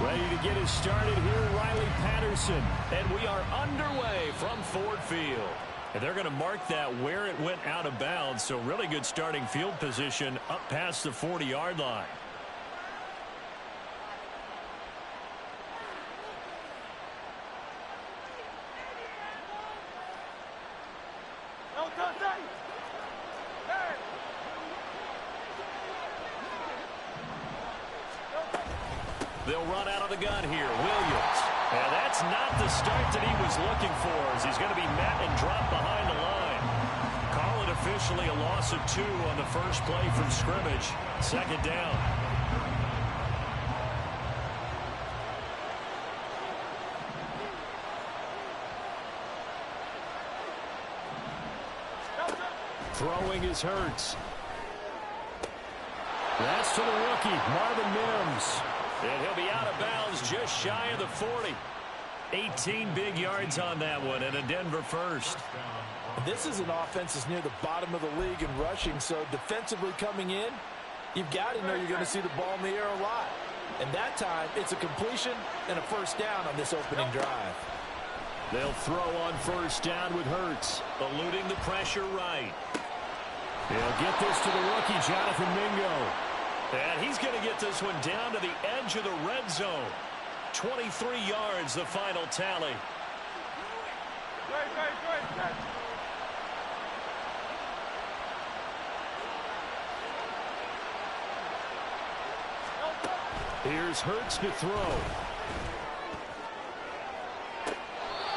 Ready to get us started here, Riley Patterson. And we are underway from Ford Field. And they're going to mark that where it went out of bounds. So really good starting field position up past the 40-yard line. They'll run out of the gun here. Williams. And that's not the start that he was looking for, as he's going to be met and dropped behind the line. Call it officially a loss of 2 on the first play from scrimmage. Second down. Throwing is Hurts. That's to the rookie, Marvin Mims. And he'll be out of bounds just shy of the 40. 18 big yards on that one, and a Denver first. This is an offense that's near the bottom of the league in rushing, so defensively coming in, you've got to know you're going to see the ball in the air a lot. And that time, it's a completion and a first down on this opening drive. They'll throw on first down with Hurts, eluding the pressure right. He'll get this to the rookie, Jonathan Mingo. And he's going to get this one down to the edge of the red zone. 23 yards, the final tally. Here's Hurts to throw.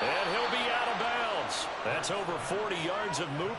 And he'll be out of bounds. That's over 40 yards of movement.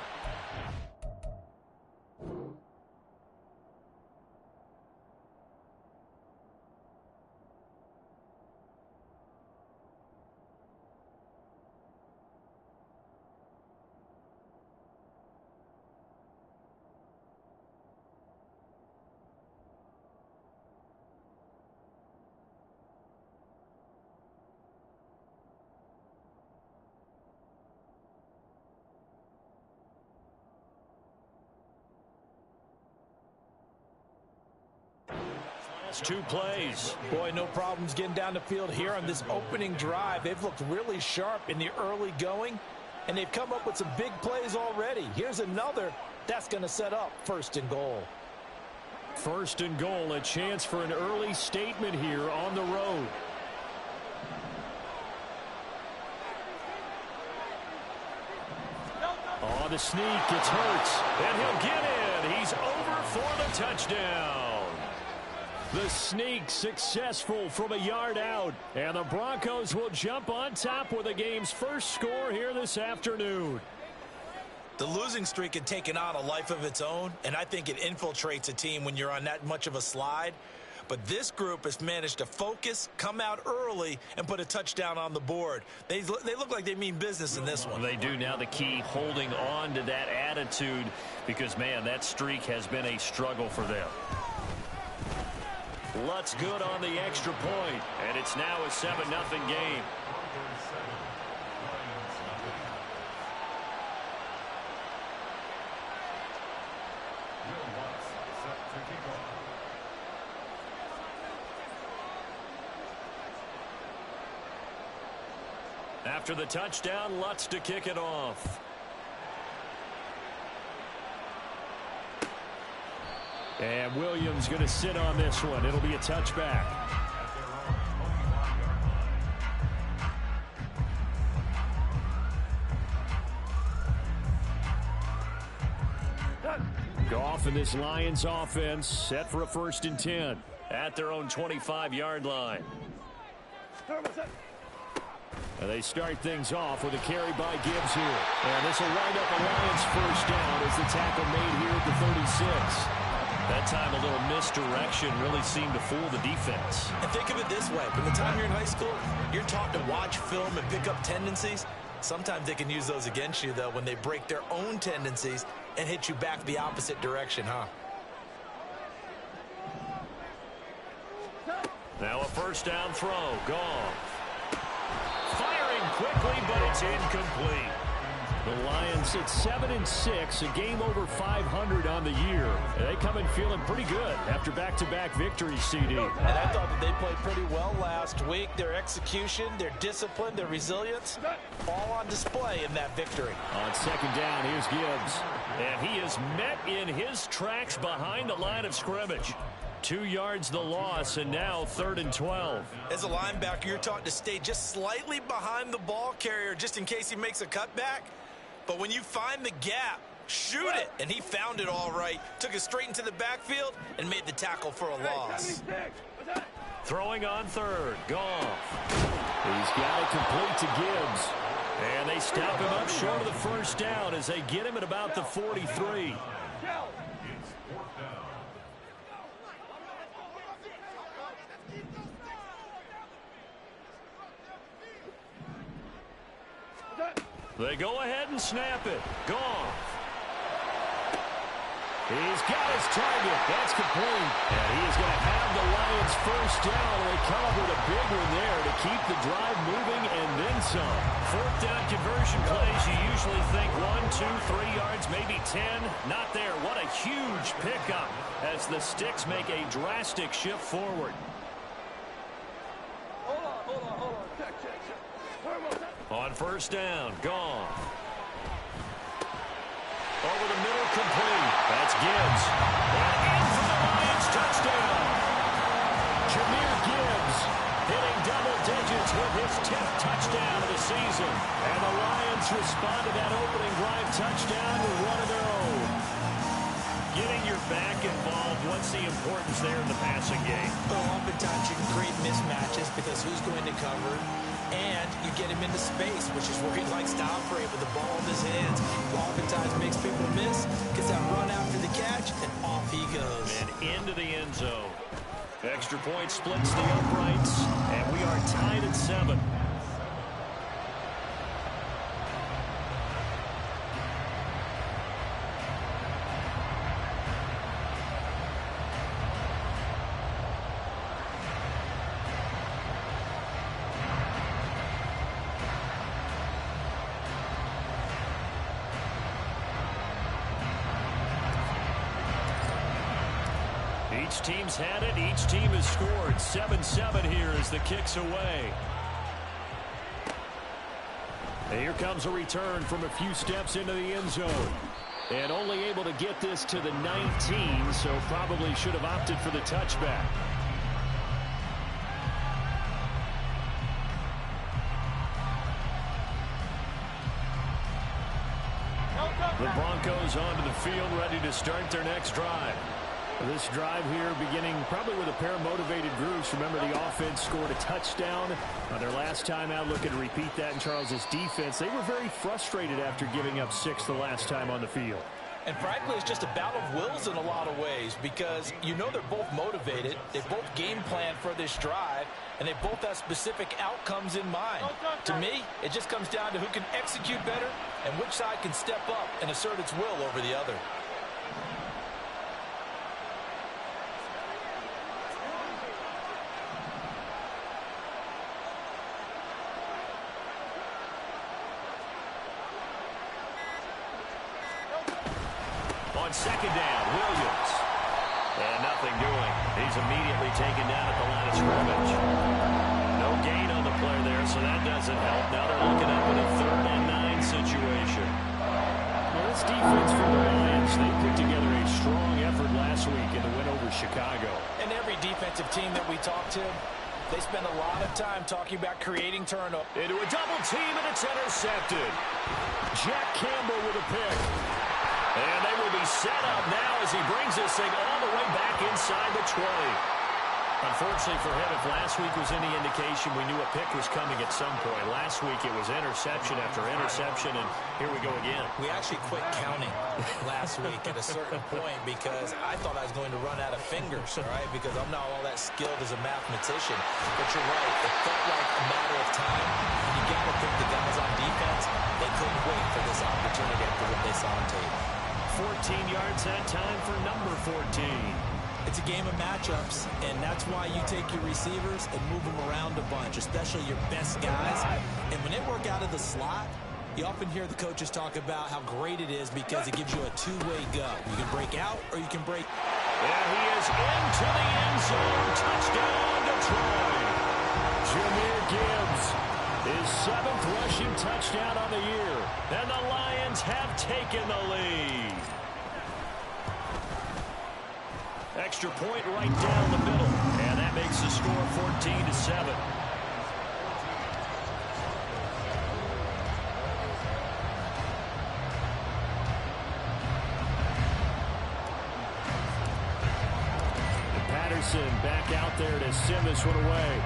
Last 2 plays. Boy, no problems getting down the field here on this opening drive. They've looked really sharp in the early going, and they've come up with some big plays already. Here's another that's going to set up first and goal. First and goal, a chance for an early statement here on the road. On the sneak, it's Hurts, and he'll get in. He's over for the touchdown. The sneak successful from a yard out, and the Broncos will jump on top with the game's first score here this afternoon. The losing streak had taken on a life of its own, and I think it infiltrates a team when you're on that much of a slide. But this group has managed to focus, come out early, and put a touchdown on the board. They look like they mean business in this one. They do. Now the key, holding on to that attitude, because, man, that streak has been a struggle for them. Lutz good on the extra point, and it's now a 7-0 game. After the touchdown, Lutz to kick it off. And Williams going to sit on this one. It'll be a touchback. Goff and this Lions offense set for a 1st and 10 at their own 25-yard line. And they start things off with a carry by Gibbs here. And this will wind up a Lions first down as the tackle made here at the 36. That time a little misdirection really seemed to fool the defense. And think of it this way. From the time you're in high school, you're taught to watch film and pick up tendencies. Sometimes they can use those against you, though, when they break their own tendencies and hit you back the opposite direction, huh? Now a first down throw. Goff. Firing quickly, but it's incomplete. The Lions at 7-6, a game over 500 on the year. They come in feeling pretty good after back-to-back victories, CD. And I thought that they played pretty well last week. Their execution, their discipline, their resilience, all on display in that victory. On second down, here's Gibbs. And he is met in his tracks behind the line of scrimmage. 2 yards the loss, and now 3rd and 12. As a linebacker, you're taught to stay just slightly behind the ball carrier just in case he makes a cutback. But when you find the gap, shoot it. And he found it all right. Took it straight into the backfield and made the tackle for a loss. Throwing on 3rd. Goff. He's got it complete to Gibbs. And they stop him up short of the first down as they get him at about the 43. They go ahead and snap it. Goff. He's got his target. That's complete. And he is going to have the Lions first down. They come up with a big one there to keep the drive moving and then some. 4th down conversion plays, you usually think 1, 2, 3 yards, maybe 10. Not there. What a huge pickup as the Sticks make a drastic shift forward. On first down, Goff. Over the middle, complete. That's Gibbs. And in for the Lions, touchdown. Jahmyr Gibbs hitting double digits with his 10th touchdown of the season. And the Lions respond to that opening drive touchdown with one of their own. Getting your back involved, what's the importance there in the passing game? Well, oftentimes you can create mismatches because who's going to cover, and you get him into space, which is where he likes to operate with the ball in his hands. Oftentimes makes people miss, gets that run after the catch, and off he goes. And into the end zone. Extra point splits the uprights, and we are tied at 7. Each team's had it. Each team has scored. 7-7 here as the kick's away. And here comes a return from a few steps into the end zone. And only able to get this to the 19, so probably should have opted for the touchback. The Broncos onto the field, ready to start their next drive. This drive here beginning probably with a pair of motivated groups. Remember, the offense scored a touchdown on their last time out. Looking to repeat that in Charles's defense. They were very frustrated after giving up 6 the last time on the field. And frankly, it's just a battle of wills in a lot of ways because you know they're both motivated. They both game plan for this drive, and they both have specific outcomes in mind. To me, it just comes down to who can execute better and which side can step up and assert its will over the other. On second down, Williams. And nothing doing. He's immediately taken down at the line of scrimmage. No gain on the play there, so that doesn't help. Now they're looking up at a 3rd and 9 situation. Well, this defense for the Lions, they put together a strong effort last week in the win over Chicago. And every defensive team that we talk to, they spend a lot of time talking about creating turnover. Into a double team, and it's intercepted. Jack Campbell with a pick. And they will be set up now as he brings this thing all the way back inside the 20. Unfortunately for him, if last week was any indication, we knew a pick was coming at some point. Last week it was interception after interception, and here we go again. We actually quit counting last week at a certain point because I thought I was going to run out of fingers, all right, because I'm not all that skilled as a mathematician. But you're right, it felt like a matter of time. You got to think the guys on defense, they couldn't wait for this opportunity after what they saw on tape. 14 yards that time for number 14. It's a game of matchups, and that's why you take your receivers and move them around a bunch, especially your best guys. And when they work out of the slot, You often hear the coaches talk about how great it is because it gives you a two-way go. You can break out or you can break. And he is into the end zone. Touchdown, Detroit. Jahmyr Gibbs, his 7th rushing touchdown on the year. And the Lions have taken the lead. Extra point right down the middle. And that makes the score 14-7. Back out there to send this one away.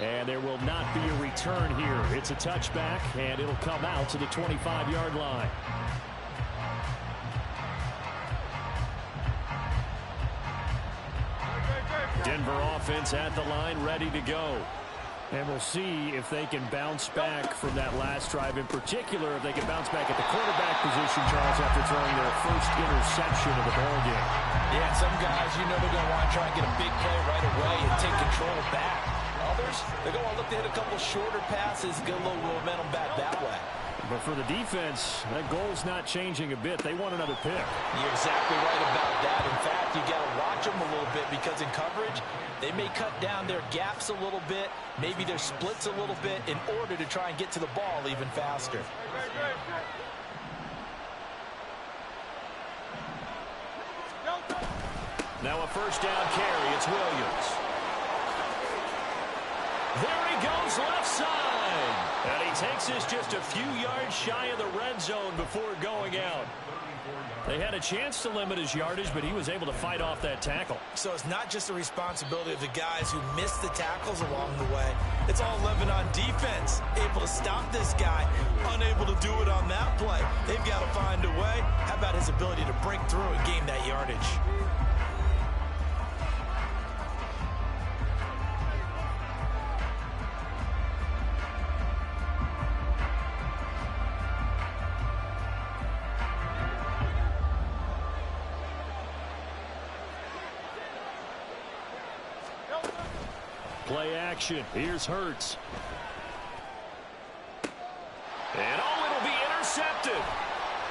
And there will not be a return here. It's a touchback, and it'll come out to the 25-yard line. Denver offense at the line, ready to go. And we'll see if they can bounce back from that last drive. In particular, if they can bounce back at the quarterback position, Charles, after throwing their first interception of the ballgame. Yeah, some guys, you know they're going to want to try and get a big play right away and take control back. Others, they're going to look to hit a couple shorter passes, get a little momentum back that way. But for the defense, that goal's not changing a bit. They want another pick. You're exactly right about that. In fact, you got to watch them a little bit because in coverage, they may cut down their gaps a little bit, maybe their splits a little bit in order to try and get to the ball even faster. Now a first down carry. It's Williams. There he goes left side. And he takes this just a few yards shy of the red zone before going out. They had a chance to limit his yardage, but he was able to fight off that tackle. So it's not just the responsibility of the guys who missed the tackles along the way. It's all living on defense. Able to stop this guy, unable to do it on that play. They've got to find a way. How about his ability to break through and gain that yardage? Play action. Here's Hurts. And oh, it'll be intercepted.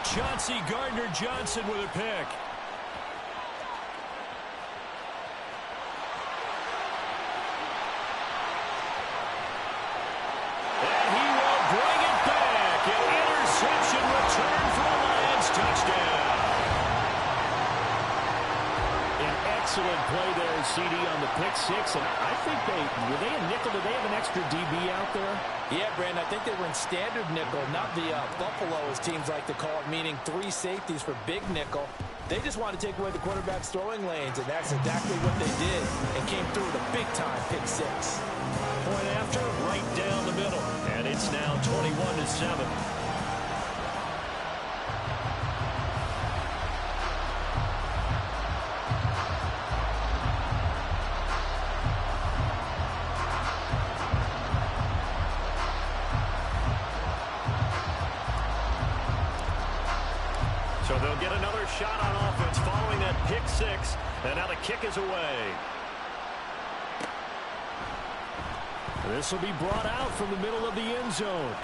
Chauncey Gardner-Johnson with a pick. And he will bring it back. An interception return for the Lions. Touchdown. Excellent play there, CD, on the pick six. And I think were they a nickel? Did they have an extra DB out there? Yeah, Brandon, I think they were in standard nickel, not the Buffalo, as teams like to call it, meaning 3 safeties for big nickel. They just want to take away the quarterback's throwing lanes, and that's exactly what they did and came through with a big-time pick six. Point after, right down the middle. And it's now 21-7. So they'll get another shot on offense following that pick six. And now the kick is away. This will be brought out from the middle of the end zone.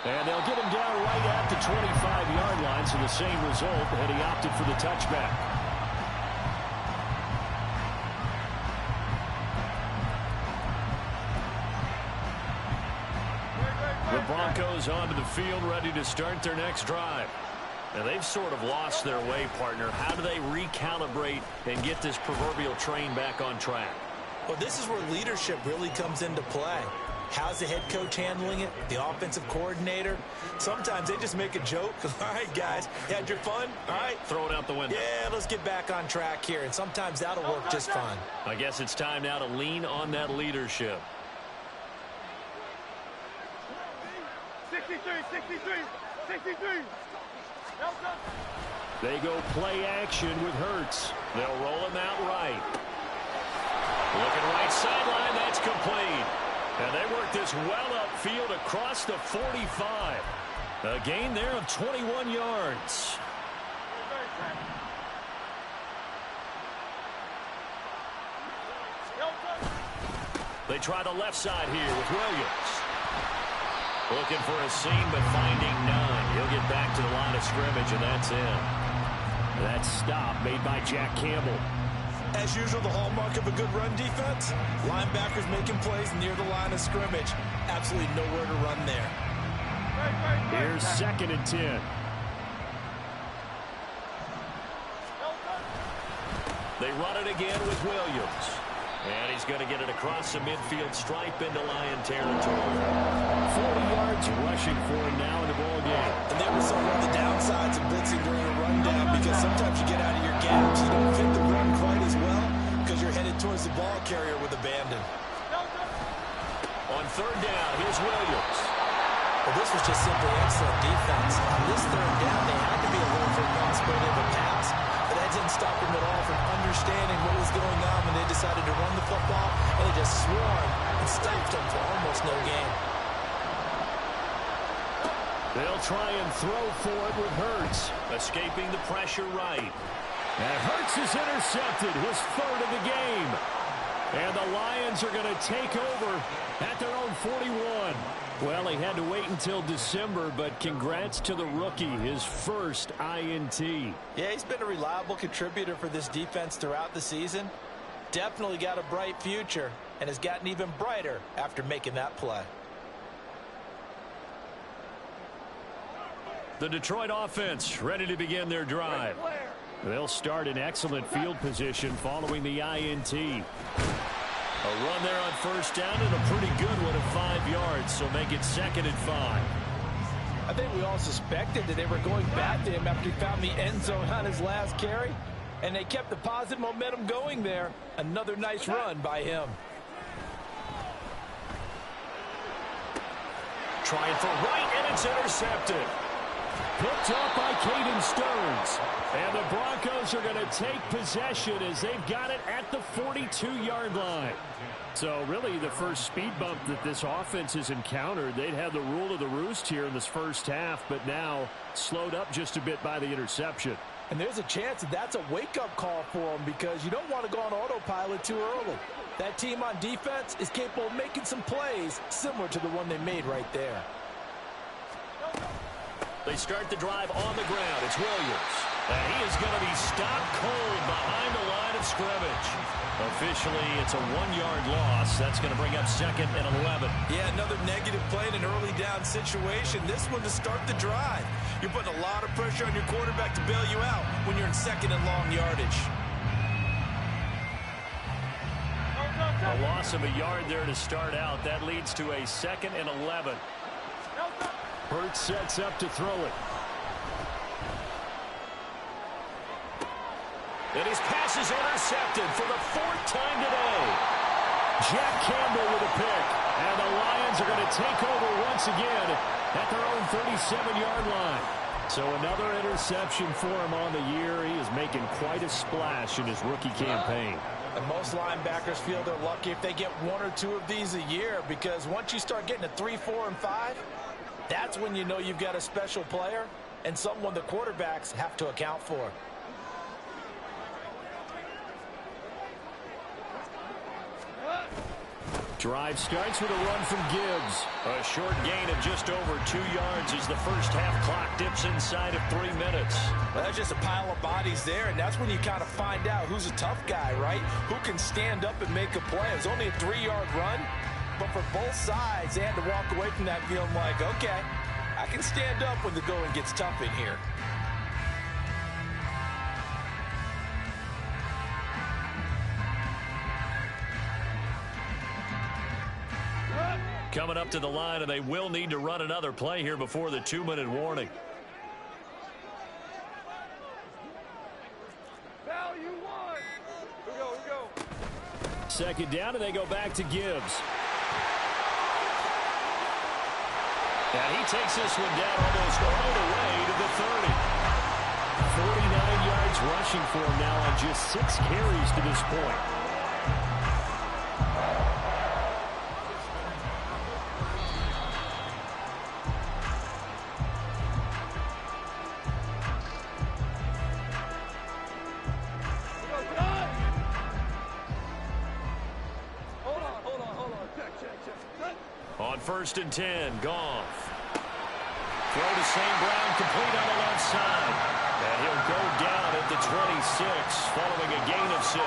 And they'll get him down right at the 25-yard line. So the same result, and he opted for the touchback. The Broncos onto the field, ready to start their next drive. And they've sort of lost their way, partner. How do they recalibrate and get this proverbial train back on track? Well, this is where leadership really comes into play. How's the head coach handling it? The offensive coordinator? Sometimes they just make a joke. All right, guys, you had your fun? All right. Throw it out the window. Yeah, let's get back on track here. And sometimes that'll work just fine. I guess it's time now to lean on that leadership. 63. They go play action with Hurts. They'll roll him out right. Looking right sideline, that's complete. And they work this well upfield across the 45. A gain there of 21 yards. They try the left side here with Williams. Looking for a seam, but finding none. He'll get back to the line of scrimmage, and that's in. That stop made by Jack Campbell. As usual, the hallmark of a good run defense, linebackers making plays near the line of scrimmage. Absolutely nowhere to run there. Here's 2nd and 10. They run it again with Williams. And he's going to get it across the midfield stripe into Lion territory. 40 yards rushing for him now in the ball game. And there were some of the downsides of blitzing during a rundown, because sometimes you get out of your gaps. You don't fit the run quite as well because you're headed towards the ball carrier with abandon. On 3rd down, here's Williams. Well, this was just simply excellent defense. On this 3rd down, they had to be alert for the possibility of a pass. But that didn't stop them at all from understanding what was going on when they decided to run the football, and they just swarmed and stuffed them for almost no gain. They'll try and throw for it with Hurts, escaping the pressure right. And Hurts is intercepted, his 3rd of the game. And the Lions are going to take over at their own 41. Well, he had to wait until December, but congrats to the rookie, his first INT. Yeah, he's been a reliable contributor for this defense throughout the season. Definitely got a bright future, and has gotten even brighter after making that play. The Detroit offense ready to begin their drive. They'll start in excellent field position following the INT. A run there on 1st down, and a pretty good one of 5 yards, so make it 2nd and 5. I think we all suspected that they were going back to him after he found the end zone on his last carry, and they kept the positive momentum going there. Another nice run by him. Trying for right, and it's intercepted. Picked up by Caden Stearns. And the Broncos are going to take possession as they've got it at the 42-yard line. So really the first speed bump that this offense has encountered. They'd had the rule of the roost here in this first half, but now slowed up just a bit by the interception. And there's a chance that that's a wake-up call for them, because you don't want to go on autopilot too early. That team on defense is capable of making some plays similar to the one they made right there. They start the drive on the ground. It's Williams. And he is going to be stopped cold behind the line of scrimmage. Officially, it's a 1-yard loss. That's going to bring up 2nd and 11. Yeah, another negative play in an early down situation. This one to start the drive. You're putting a lot of pressure on your quarterback to bail you out when you're in 2nd and long yardage. A loss of a yard there to start out. That leads to a 2nd and 11. Hurts sets up to throw it. And his pass is intercepted for the 4th time today. Jack Campbell with a pick. And the Lions are going to take over once again at their own 37-yard line. So another interception for him on the year. He is making quite a splash in his rookie campaign. And most linebackers feel they're lucky if they get 1 or 2 of these a year, because once you start getting to 3, 4, and 5, that's when you know you've got a special player and someone the quarterbacks have to account for. Drive starts with a run from Gibbs. A short gain of just over 2 yards as the first half clock dips inside of 3 minutes. Well, that's just a pile of bodies there, and that's when you kind of find out who's a tough guy, right? Who can stand up and make a play. It was only a 3-yard run, but for both sides, they had to walk away from that feeling like, okay, I can stand up when the going gets tough in here. Coming up to the line, and they will need to run another play here before the 2-minute warning. Value 1. We go. 2nd down, and they go back to Gibbs. And he takes this one down almost all the way to the 30. 49 yards rushing for him now on just 6 carries to this point. first and 10. Goff. Throw to St. Brown, complete on the left side. And he'll go down at the 26, following a gain of 6.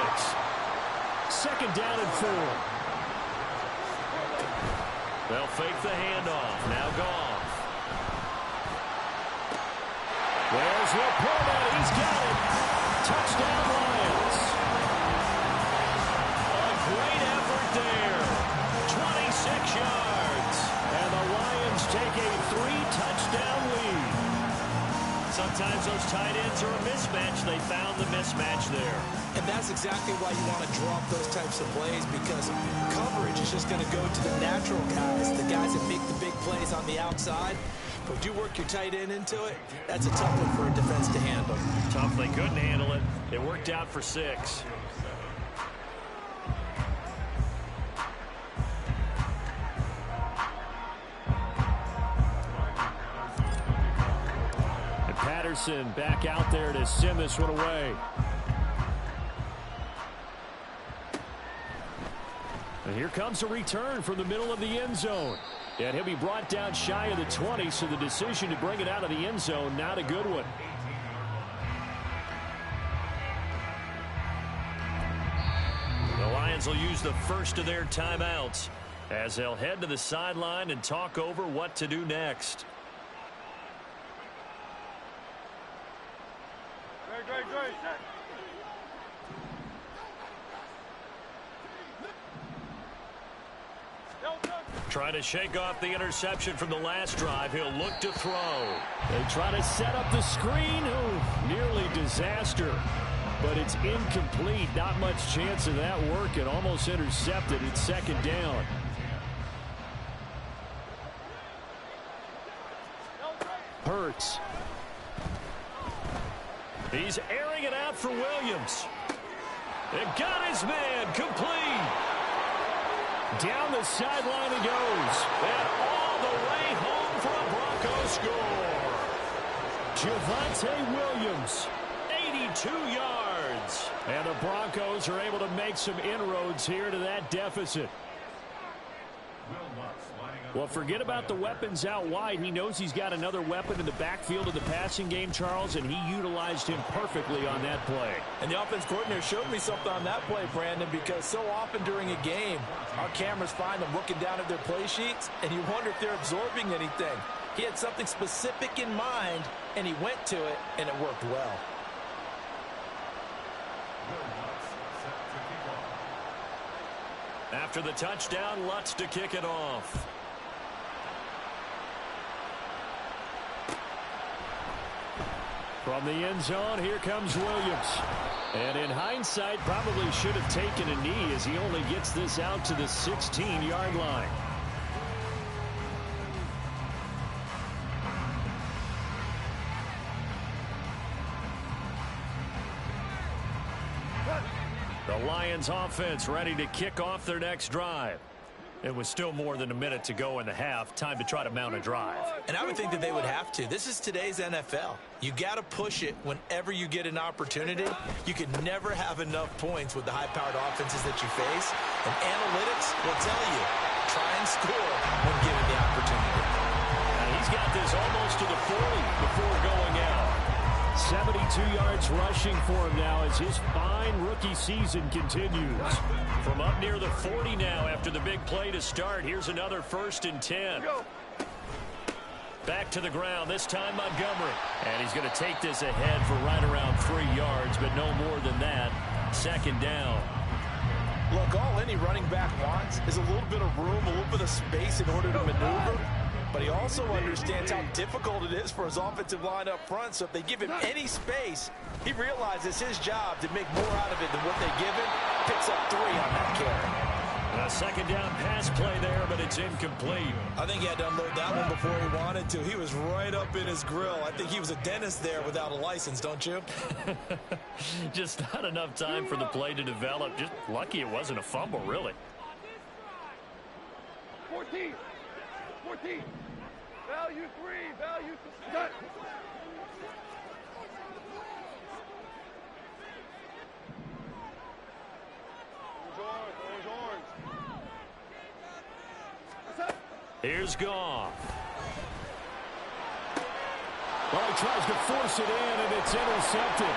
Second down and 4. They'll fake the handoff. Now Goff. There's Laporta. He's got it. Touchdown, Lions. A great effort there. 26 yards. And the Lions take a 3-touchdown lead. Sometimes those tight ends are a mismatch. They found the mismatch there. And that's exactly why you want to drop those types of plays, because coverage is just going to go to the natural guys, the guys that make the big plays on the outside. But you work your tight end into it, that's a tough one for a defense to handle. Tough, they couldn't handle it. It worked out for 6. And Patterson back out there to send this one away. And here comes a return from the middle of the end zone. And he'll be brought down shy of the 20, so the decision to bring it out of the end zone, not a good one. The Lions will use the first of their timeouts as they'll head to the sideline and talk over what to do next. Great. Trying to shake off the interception from the last drive. He'll look to throw. They try to set up the screen. Ooh, nearly disaster. But it's incomplete. Not much chance of that working. Almost intercepted. It's second down. Hurts. He's airing it out for Williams. And got his man complete. Down the sideline he goes. And all the way home for a Broncos score. Javonte Williams. 82 yards. And the Broncos are able to make some inroads here to that deficit. Well, forget about the weapons out wide. He knows he's got another weapon in the backfield of the passing game, Charles, and he utilized him perfectly on that play. And the offense coordinator showed me something on that play, Brandon, because so often during a game, our cameras find them looking down at their play sheets, and you wonder if they're absorbing anything. He had something specific in mind, and he went to it, and it worked well. After the touchdown, Lutz to kick it off. From the end zone, here comes Williams. And in hindsight, probably should have taken a knee as he only gets this out to the 16-yard line. The Lions offense ready to kick off their next drive. It was still more than a minute to go in the half. Time to try to mount a drive. And I would think that they would have to. This is today's NFL. You got to push it whenever you get an opportunity. You can never have enough points with the high-powered offenses that you face. And analytics will tell you, try and score when given the opportunity. And he's got this almost to the 40 before going out. 72 yards rushing for him now as his fine rookie season continues. From up near the 40 now after the big play to start. Here's another 1st and 10. Back to the ground, this time Montgomery. And he's going to take this ahead for right around 3 yards, but no more than that. Second down. Look, all any running back wants is a little bit of room, a little bit of space in order to maneuver. But he also understands how difficult it is for his offensive line up front. So if they give him any space, he realizes his job to make more out of it than what they give him. Picks up 3 on that carry. A second down pass play there, but it's incomplete. I think he had to unload that one before he wanted to. He was right up in his grill. I think he was a dentist there without a license, don't you? Just not enough time for the play to develop. Just lucky it wasn't a fumble, really. 14. Value 3. Value 3. Cut. Here's Goff. Well, he tries to force it in, and it's intercepted.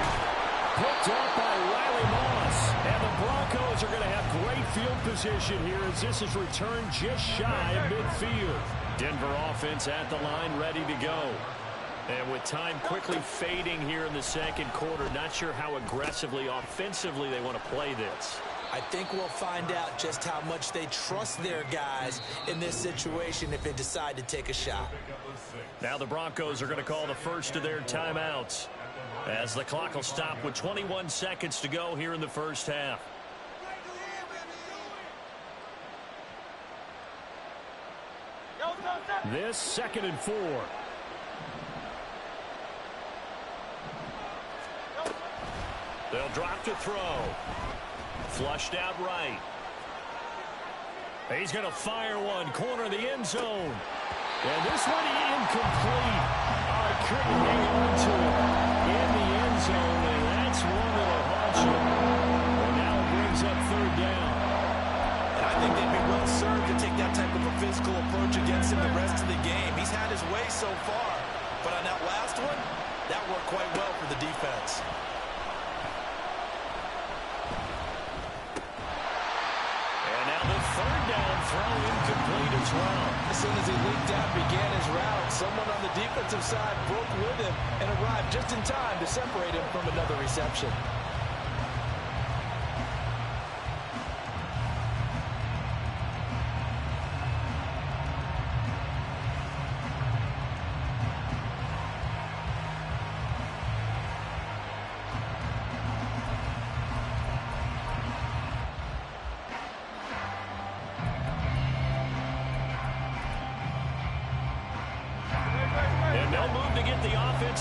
Picked up by Riley Moss. And the Broncos are going to have great field position here as this is returned just shy of midfield. Denver offense at the line, ready to go. And with time quickly fading here in the second quarter, not sure how aggressively, offensively they want to play this. I think we'll find out just how much they trust their guys in this situation if they decide to take a shot. Now the Broncos are going to call the first of their timeouts as the clock will stop with 21 seconds to go here in the first half. This 2nd and 4. They'll drop to throw. Flushed out right. He's going to fire one. Corner of the end zone. And this one incomplete. Couldn't hang on to it in the end zone. And that's one that'll haunt you. And now it brings up 3rd down. And I think they'd be well served to take that type of a physical approach against him the rest of the game. He's had his way so far. But on that last one, that worked quite well for the defense. Throw incomplete as well. As soon as he leaked out, began his route, someone on the defensive side broke with him and arrived just in time to separate him from another reception.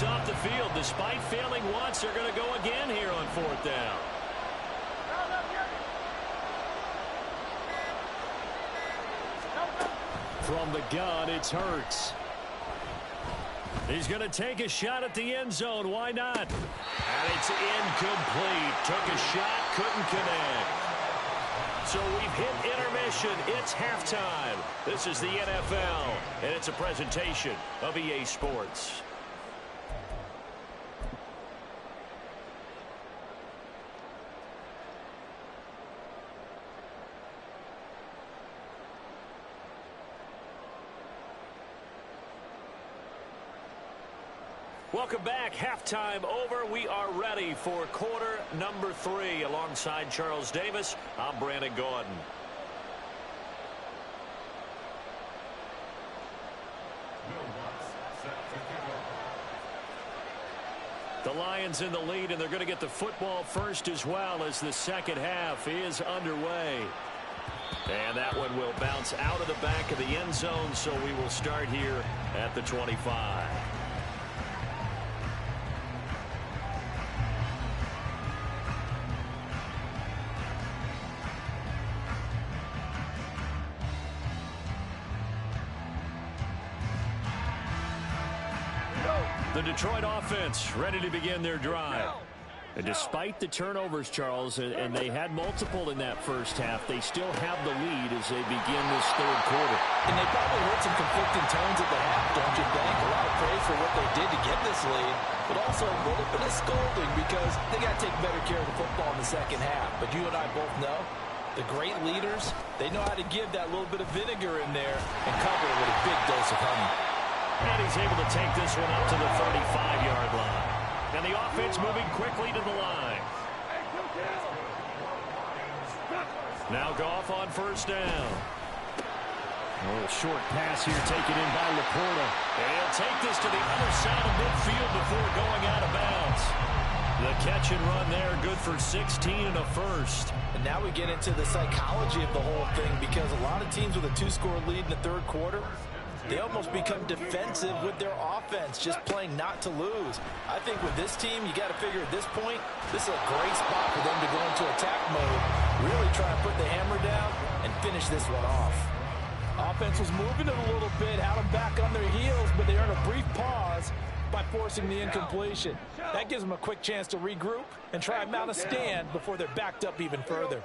Off the field. Despite failing once, they're going to go again here on 4th down. From the gun, it's Hurts. He's going to take a shot at the end zone. Why not? And it's incomplete. Took a shot, couldn't connect. So we've hit intermission. It's halftime. This is the NFL, and it's a presentation of EA Sports. Welcome back. Halftime over. We are ready for quarter number 3. Alongside Charles Davis, I'm Brandon Gordon. The Lions in the lead, and they're going to get the football first as well as the second half is underway. And that one will bounce out of the back of the end zone, so we will start here at the 25. The Detroit offense ready to begin their drive. And despite the turnovers, Charles, and they had multiple in that first half, they still have the lead as they begin this 3rd quarter. And they probably heard some conflicting tones at the half, don't you think? A lot of praise for what they did to get this lead, but also a little bit of scolding because they got to take better care of the football in the second half. But you and I both know the great leaders, they know how to give that little bit of vinegar in there and cover it with a big dose of honey. And he's able to take this one up to the 35-yard line. And the offense moving quickly to the line. Now Goff on 1st down. A little short pass here taken in by Laporta. And he'll take this to the other side of midfield before going out of bounds. The catch and run there, good for 16 and a first. And now we get into the psychology of the whole thing because a lot of teams with a 2-score lead in the 3rd quarter, they almost become defensive with their offense, just playing not to lose. I think with this team, you got to figure at this point, this is a great spot for them to go into attack mode, really try to put the hammer down and finish this one off. Offense was moving it a little bit, had them back on their heels, but they earned a brief pause by forcing the incompletion. That gives them a quick chance to regroup and try and mount a stand before they're backed up even further.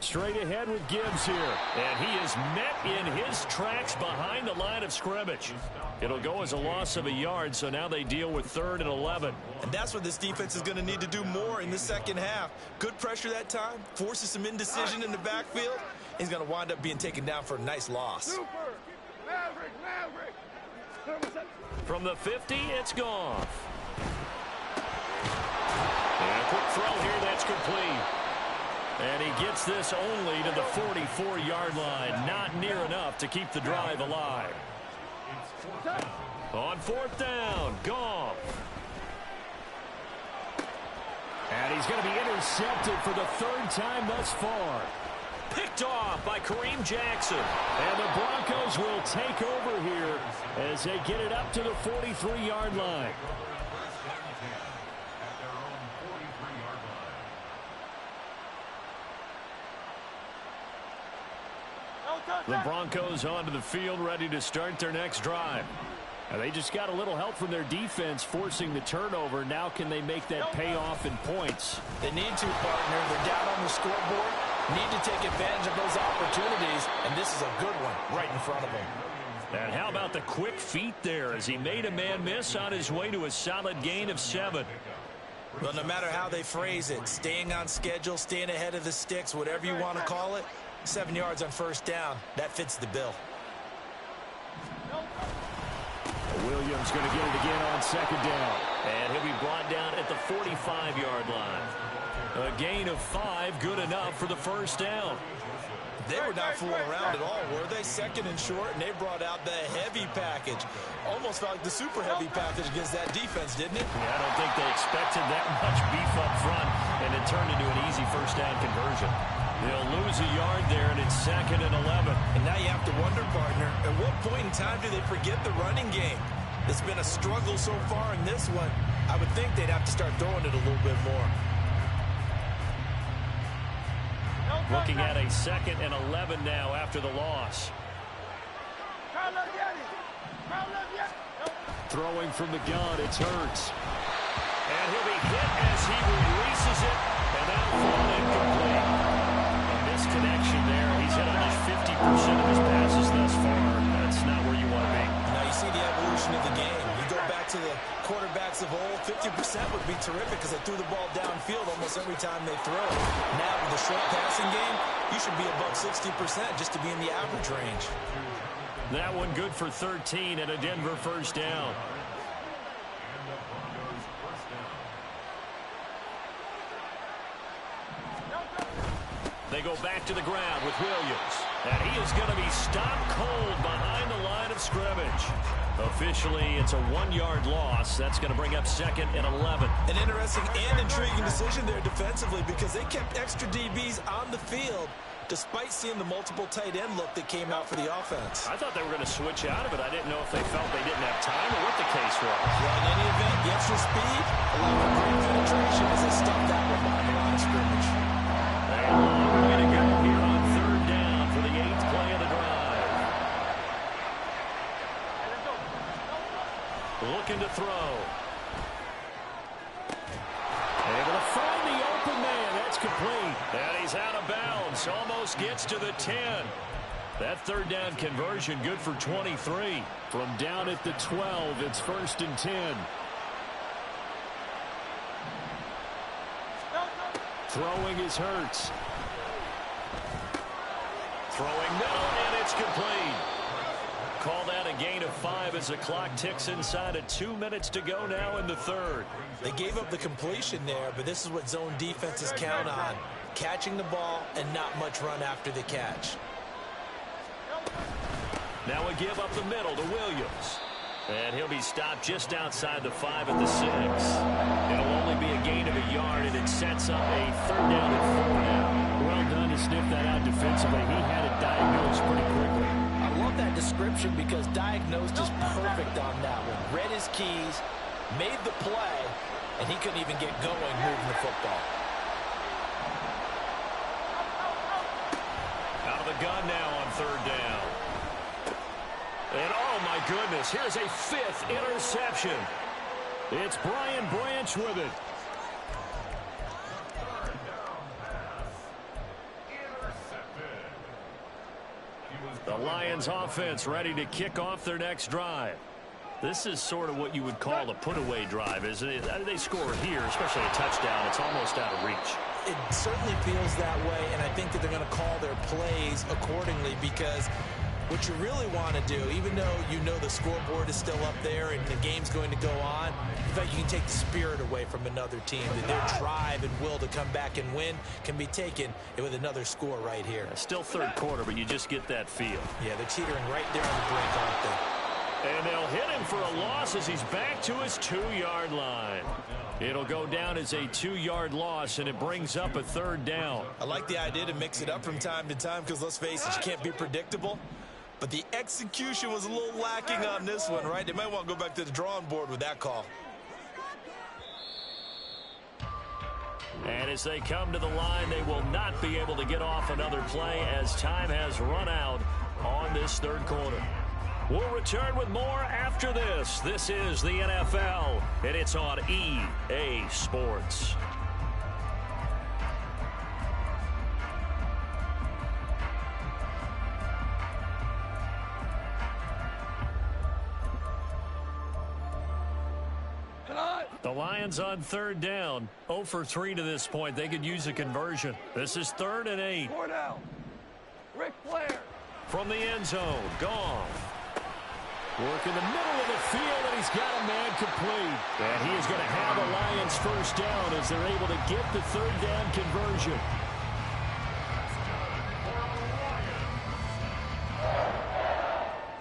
Straight ahead with Gibbs here. And he is met in his tracks behind the line of scrimmage. It'll go as a loss of a yard, so now they deal with 3rd and 11. And that's what this defense is going to need to do more in the second half. Good pressure that time, forces some indecision in the backfield. He's going to wind up being taken down for a nice loss. Super! Maverick! From the 50, it's Goff. And a quick throw here, that's complete. And he gets this only to the 44-yard line. Not near enough to keep the drive alive. On 4th down, Goff. And he's going to be intercepted for the 3rd time thus far. Picked off by Kareem Jackson. And the Broncos will take over here as they get it up to the 43-yard line. The Broncos onto the field, ready to start their next drive. Now they just got a little help from their defense forcing the turnover. Now can they make that pay off in points? They need to, partner. They're down on the scoreboard. Need to take advantage of those opportunities, and this is a good one right in front of them. And how about the quick feet there as he made a man miss on his way to a solid gain of 7. Well, no matter how they phrase it, staying on schedule, staying ahead of the sticks, whatever you want to call it, 7 yards on 1st down, that fits the bill. Williams going to get it again on 2nd down. And he'll be brought down at the 45-yard line. A gain of 5, good enough for the 1st down. They were not fooling around at all, were they? 2nd and short, and they brought out the heavy package. Almost felt like the super heavy package against that defense, didn't it? Yeah, I don't think they expected that much beef up front, and it turned into an easy 1st down conversion. They'll lose a yard there, and it's 2nd and 11. And now you have to wonder, partner, at what point in time do they forget the running game? It's been a struggle so far in this one. I would think they'd have to start throwing it a little bit more. Looking at a 2nd and 11 now after the loss. Throwing from the gun, it's Hurts. And he'll be hit as he releases it, and that'll fall incomplete. A misconnection there. He's hit almost 50% of his passes thus far. That's not where you want to be. Now you see the evolution of the game. You go back to the quarterbacks of old, 50% would be terrific because they threw the ball downfield almost every time they throw it. Now with the short passing game, you should be above 60% just to be in the average range. That one good for 13 and a Denver 1st down. They go back to the ground with Williams. And he is going to be stopped cold behind the line of scrimmage. Officially, it's a 1-yard loss. That's going to bring up 2nd and 11. An interesting and intriguing decision there defensively because they kept extra DBs on the field despite seeing the multiple tight end look that came out for the offense. I thought they were going to switch out of it. I didn't know if they felt they didn't have time or what the case was. Well, in any event, the extra speed, along with great penetration, as they stuffed that one behind the line of scrimmage. A long way to go here on 3rd down for the 8th play of the drive. Looking to throw. Able to find the open man. That's complete. And he's out of bounds. Almost gets to the 10. That 3rd down conversion good for 23. From down at the 12, it's 1st and 10. Throwing is Hurts. Throwing middle, and it's complete. Call that a gain of 5 as the clock ticks inside of 2 minutes to go now in the 3rd. They gave up the completion there, but this is what zone defenses count on. Catching the ball and not much run after the catch. Now a give up the middle to Williams. And he'll be stopped just outside the 5 at the 6. It'll only be a gain of a yard, and it sets up a 3rd down and 4 now. Well done to sniff that out defensively. He had it diagnosed pretty quickly. I love that description because diagnosed is perfect on that one. Read his keys, made the play, and he couldn't even get going moving the football. Out of the gun now on 3rd down. And oh my goodness, here's a 5th interception. It's Brian Branch with it. The Lions offense ready to kick off their next drive. This is sort of what you would call a put-away drive, isn't it? They score here, especially a touchdown. It's almost out of reach. It certainly feels that way, and I think that they're going to call their plays accordingly, because what you really want to do, even though you know the scoreboard is still up there and the game's going to go on, in fact, you can take the spirit away from another team. That their drive and will to come back and win can be taken with another score right here. Still third quarter, but you just get that feel. Yeah, they're teetering right there on the brink, aren't they? And they'll hit him for a loss as he's back to his 2-yard line. It'll go down as a 2-yard loss, and it brings up a third down. I like the idea to mix it up from time to time, because let's face it, you can't be predictable. But the execution was a little lacking on this one, right? They might want to go back to the drawing board with that call. And as they come to the line, they will not be able to get off another play as time has run out on this third quarter. We'll return with more after this. This is the NFL, and it's on EA Sports. The Lions on third down, 0 for 3 to this point. They could use a conversion. This is 3rd and 8. 4 down. Ric Flair. From the end zone, Goff. Work in the middle of the field, and he's got a man complete. And he is going to have a Lions first down as they're able to get the third down conversion.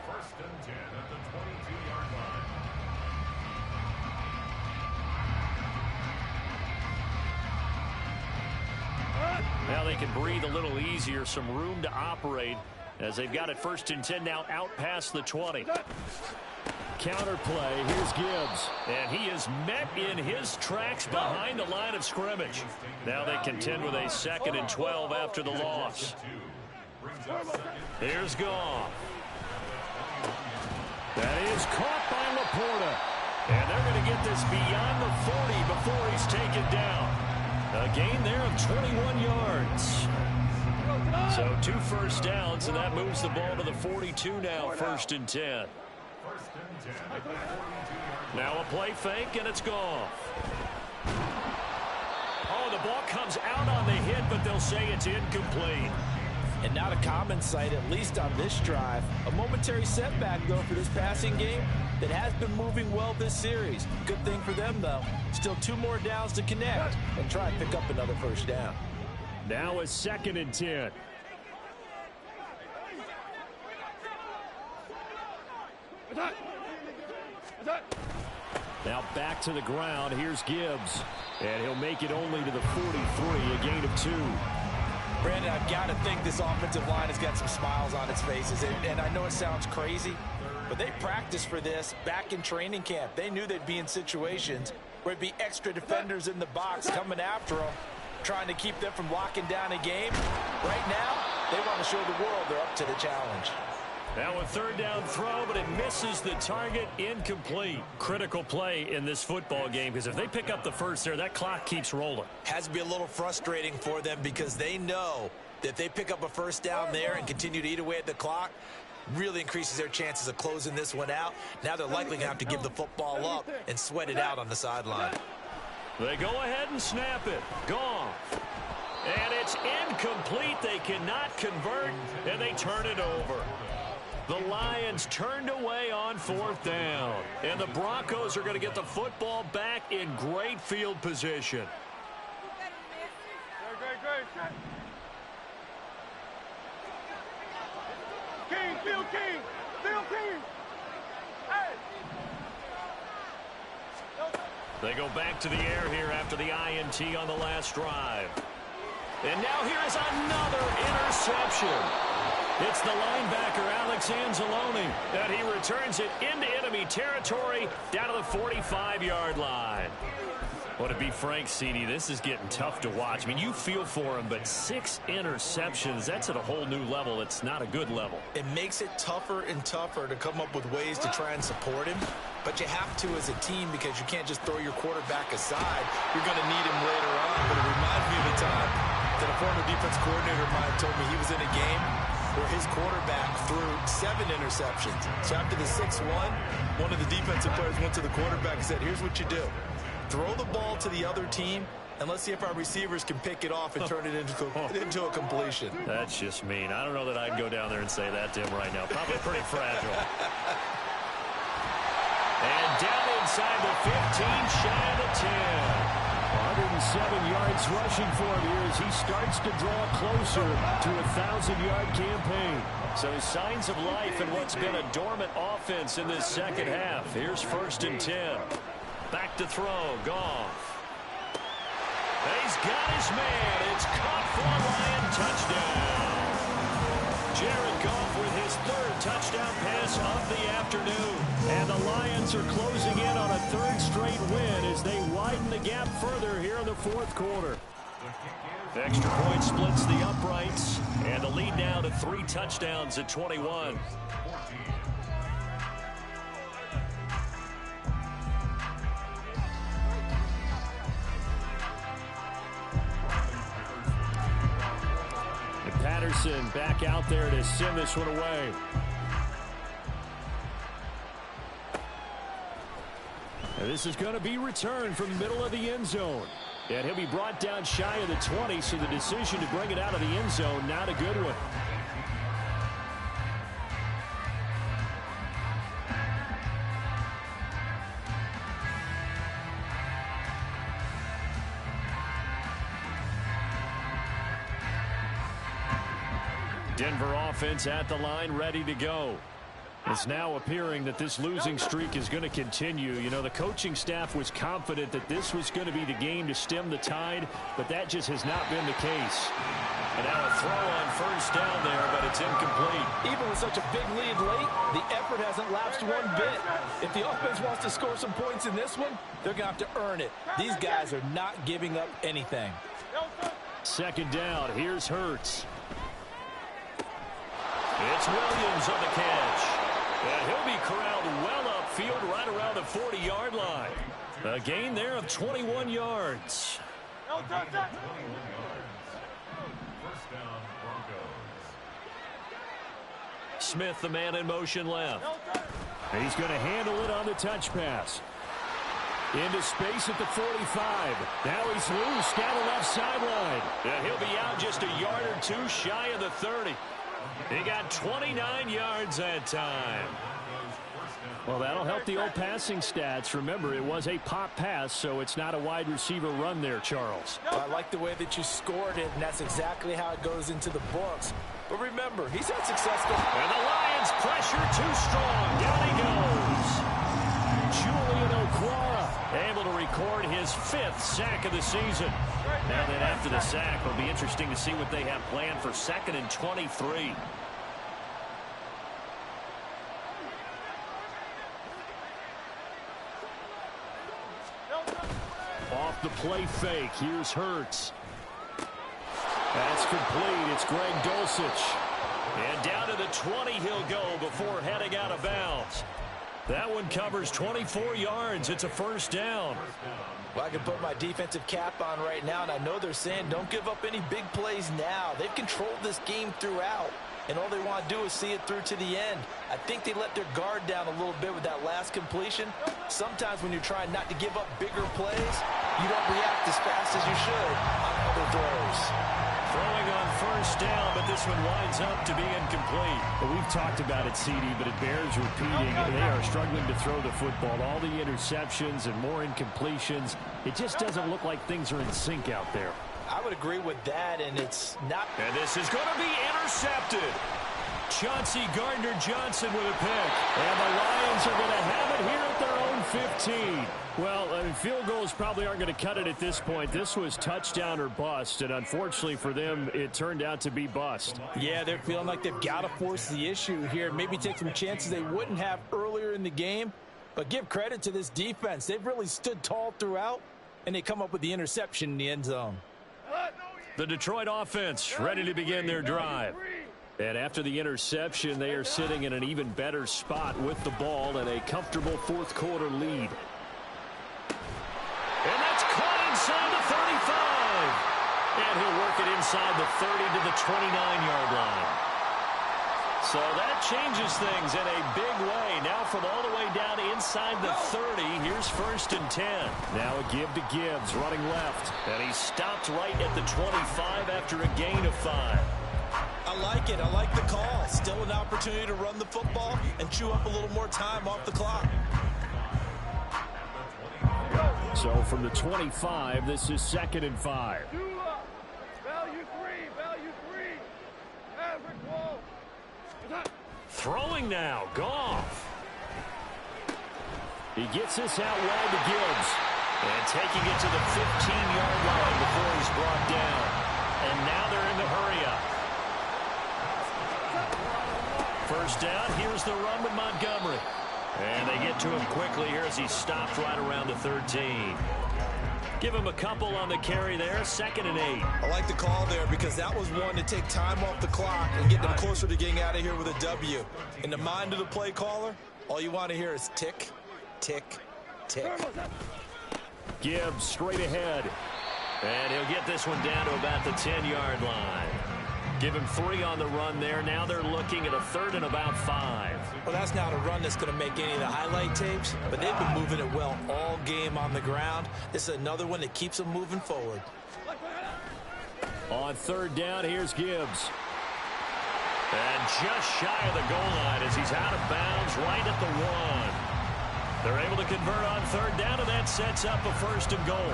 First and 10 at the 22-yard line. Now they can breathe a little easier, some room to operate as they've got it 1st and 10 now out past the 20. Counter play, here's Gibbs. And he is met in his tracks behind the line of scrimmage. Now they contend with a 2nd and 12 after the loss. Here's Goff. That is caught by Laporta. And they're going to get this beyond the 40 before he's taken down. A gain there of 21 yards. So 2 first downs, and that moves the ball to the 42 now, 1st and 10. Now a play fake, and it's gone. Oh, the ball comes out on the hit, but they'll say it's incomplete. And not a common sight, at least on this drive. A momentary setback, though, for this passing game that has been moving well this series. Good thing for them, though. Still 2 more downs to connect and try and pick up another first down. Now a 2nd and 10. Now back to the ground. Here's Gibbs. And he'll make it only to the 43, a gain of 2. Brandon, I've got to think this offensive line has got some smiles on its faces. And I know it sounds crazy, but they practiced for this back in training camp. They knew they'd be in situations where it'd be extra defenders in the box coming after them, trying to keep them from locking down a game. Right now, they want to show the world they're up to the challenge. Now a 3rd down throw, but it misses the target, incomplete. Critical play in this football game, because if they pick up the first there, that clock keeps rolling. Has to be a little frustrating for them, because they know that if they pick up a first down there and continue to eat away at the clock, really increases their chances of closing this one out. Now they're likely going to have to give the football up and sweat it out on the sideline. They go ahead and snap it. Gone. And it's incomplete. They cannot convert, and they turn it over. The Lions turned away on 4th down. And the Broncos are going to get the football back in great field position. Great. King, Field King. Hey! They go back to the air here after the INT on the last drive. And now here is another interception. It's the linebacker, Alex Anzalone, and he returns it into enemy territory down to the 45-yard line. Well, to be frank, CD, this is getting tough to watch. I mean, you feel for him, but 6 interceptions, that's at a whole new level. It's not a good level. It makes it tougher and tougher to come up with ways to try and support him. But you have to as a team, because you can't just throw your quarterback aside. You're going to need him later on. But it reminds me of a time that a former defense coordinator of mine told me he was in a game, where his quarterback threw 7 interceptions. So after the 6-1, one of the defensive players went to the quarterback and said, here's what you do. Throw the ball to the other team, and let's see if our receivers can pick it off and turn it into a completion. That's just mean. I don't know that I'd go down there and say that to him right now. Probably pretty fragile. And down inside the 15, shy of the 10. 107 yards rushing for him here as he starts to draw closer to a 1,000-yard campaign. So signs of life in what's been a dormant offense in this second half. Here's 1st and 10. Back to throw. Goff. He's got his man. It's caught for a Lion touchdown. Jared Goff with his 3rd touchdown pass of the afternoon. And the Lions are closing in on a 3rd straight win as they widen the gap further here in the 4th quarter. The extra point splits the uprights, and the lead now to 3 touchdowns at 21. And Patterson back out there to send this one away. And this is going to be returned from the middle of the end zone. And he'll be brought down shy of the 20, so the decision to bring it out of the end zone, not a good one. Denver offense at the line, ready to go. It's now appearing that this losing streak is going to continue. You know, the coaching staff was confident that this was going to be the game to stem the tide, but that just has not been the case. And now a throw on 1st down there, but it's incomplete. Even with such a big lead late, the effort hasn't lapsed one bit. If the offense wants to score some points in this one, they're going to have to earn it. These guys are not giving up anything. 2nd down. Here's Hurts. It's Williams on the catch. And he'll be corralled well upfield right around the 40-yard line. A gain there of 21 yards. First down, Broncos. Smith, the man in motion left. He's going to handle it on the touch pass. Into space at the 45. Now he's loose down the left sideline. And he'll be out just a yard or 2 shy of the 30. He got 29 yards that time. Well, that'll help the old passing stats. Remember, it was a pop pass, so it's not a wide receiver run there, Charles. Well, I like the way that you scored it, and that's exactly how it goes into the books. But remember, he's had success. And the Lions pressure too strong. Down he goes. Julian Okwara able to record his 5th sack of the season. Now then after the sack, it'll be interesting to see what they have planned for 2nd and 23. Off the play fake. Here's Hurts. That's complete. It's Greg Dulcich. And down to the 20 he'll go before heading out of bounds. That one covers 24 yards. It's a 1st down. Well, I can put my defensive cap on right now, and I know they're saying don't give up any big plays now. They've controlled this game throughout, and all they want to do is see it through to the end. I think they let their guard down a little bit with that last completion. Sometimes when you're trying not to give up bigger plays, you don't react as fast as you should on other throws. Throwing on 1st down, but this one winds up to be incomplete. Well, we've talked about it, CD, but it bears repeating. They are struggling to throw the football. All the interceptions and more incompletions. It just doesn't look like things are in sync out there. I would agree with that, and it's not. And this is going to be intercepted. Chauncey Gardner-Johnson with a pick. And the Lions are going to have it here at their own 15. Well, I mean, field goals probably aren't going to cut it at this point. This was touchdown or bust, and unfortunately for them, it turned out to be bust. Yeah, they're feeling like they've got to force the issue here, maybe take some chances they wouldn't have earlier in the game. But give credit to this defense. They've really stood tall throughout, and they come up with the interception in the end zone. The Detroit offense ready to begin their drive. And after the interception, they are sitting in an even better spot with the ball and a comfortable 4th quarter lead. And that's caught inside the 35. And he'll work it inside the 30 to the 29-yard line. So that changes things in a big way. Now from all the way down inside the 30, here's 1st and 10. Now a give to Gibbs, running left. And he stopped right at the 25 after a gain of 5. I like it. I like the call. Still an opportunity to run the football and chew up a little more time off the clock. So from the 25, this is 2nd and 5. Value three. Average wall. Throwing now, Goff. He gets this out wide to Gibbs. And taking it to the 15-yard line before he's brought down. And now they're in the hurry-up. 1st down, here's the run with Montgomery. And they get to him quickly here as he stopped right around the 13. Give him a couple on the carry there, 2nd and 8. I like the call there because that was one to take time off the clock and get them closer to getting out of here with a W. In the mind of the play caller, all you want to hear is tick, tick, tick. Gibbs straight ahead. And he'll get this one down to about the 10-yard line. Give him 3 on the run there. Now they're looking at a 3rd and about 5. Well, that's not a run that's going to make any of the highlight tapes, but they've been moving it well all game on the ground. This is another one that keeps them moving forward. On 3rd down, here's Gibbs. And just shy of the goal line as he's out of bounds right at the 1. They're able to convert on 3rd down, and that sets up a 1st and goal.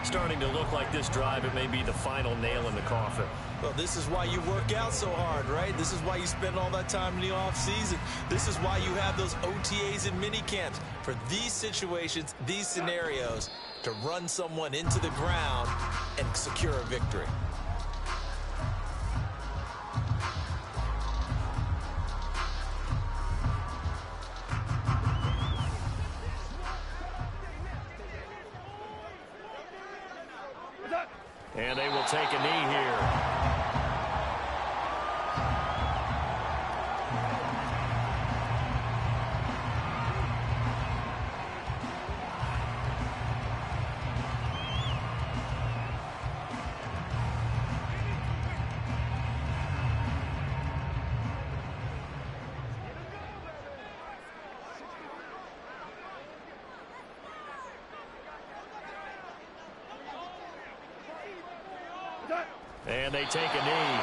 Starting to look like this drive, it may be the final nail in the coffin. Well, this is why you work out so hard, right? This is why you spend all that time in the offseason. This is why you have those OTAs and mini camps. For these situations, these scenarios, to run someone into the ground and secure a victory. And they will take a knee here. And they take a knee.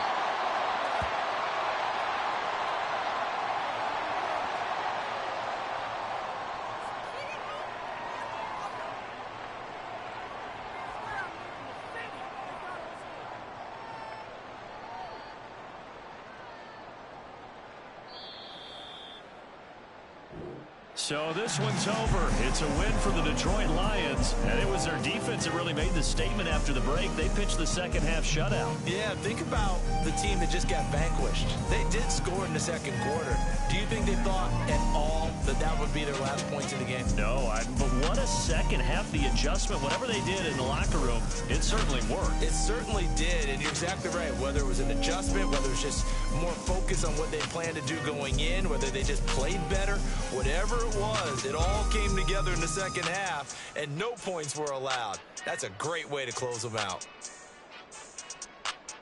So this one's over. It's a win for the Detroit Lions, and it was their defense that really made the statement after the break. They pitched the second half shutout. Yeah, think about the team that just got vanquished. They did score in the 2nd quarter. Do you think they thought at all that that would be their last points in the game? No, but what a second half. The adjustment, whatever they did in the locker room, it certainly worked. It certainly did, and you're exactly right. Whether it was an adjustment, whether it was just more focus on what they planned to do going in, whether they just played better, whatever it was, it all came together in the second half, and no points were allowed. That's a great way to close them out.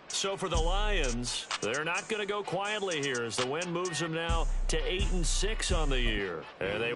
So for the Lions, they're not going to go quietly here as the win moves them now to 8-6 on the year. And they